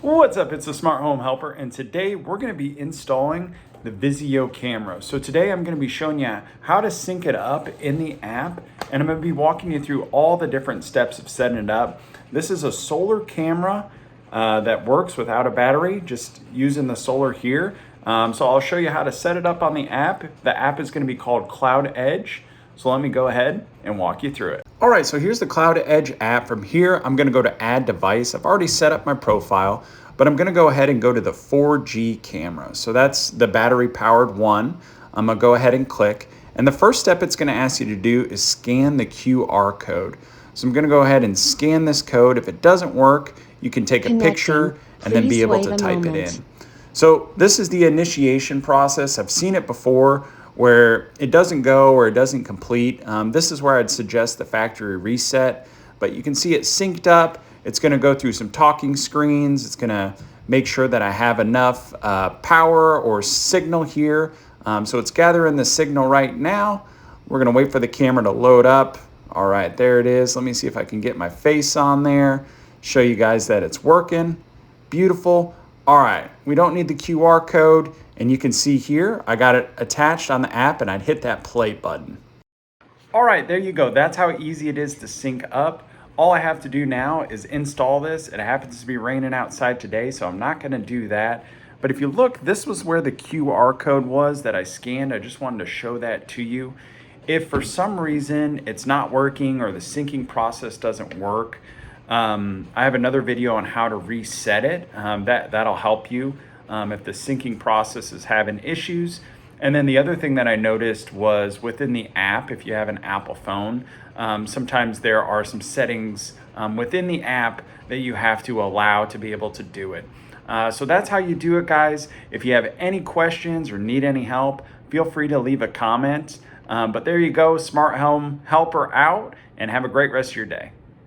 What's up? It's the Smart Home Helper, and today we're going to be installing the VIZIUUY Camera. So today I'm going to be showing you how to sync it up in the app, and I'm going to be walking you through all the different steps of setting it up. This is a solar camera that works without a battery, just using the solar here. So I'll show you how to set it up on the app. The app is going to be called Cloud Edge. So let me go ahead and walk you through it. All right, so here's the Cloud Edge app. From here, I'm gonna go to Add Device. I've already set up my profile, but I'm gonna go ahead and go to the 4G camera. So that's the battery powered one. I'm gonna go ahead and click. And the first step it's gonna ask you to do is scan the QR code. So I'm gonna go ahead and scan this code. If it doesn't work, you can take a picture and then be able to type it in. So this is the initiation process. I've seen it before where it doesn't go or it doesn't complete. This is where I'd suggest the factory reset, but you can see it synced up. It's gonna go through some talking screens. It's gonna make sure that I have enough power or signal here. So it's gathering the signal right now. We're gonna wait for the camera to load up. All right, there it is. Let me see if I can get my face on there, show you guys that it's working. Beautiful. All right, we don't need the QR code. And you can see here, I got it attached on the app and I'd hit that play button. All right, there you go. That's how easy it is to sync up. All I have to do now is install this. It happens to be raining outside today, so I'm not gonna do that. But if you look, this was where the QR code was that I scanned. I just wanted to show that to you. If for some reason it's not working or the syncing process doesn't work, I have another video on how to reset it. That'll help you. If the syncing process is having issues. And then the other thing that I noticed was within the app, if you have an Apple phone, sometimes there are some settings within the app that you have to allow to be able to do it. So that's how you do it, guys. If you have any questions or need any help, feel free to leave a comment. But there you go, Smart Home Helper out, and have a great rest of your day.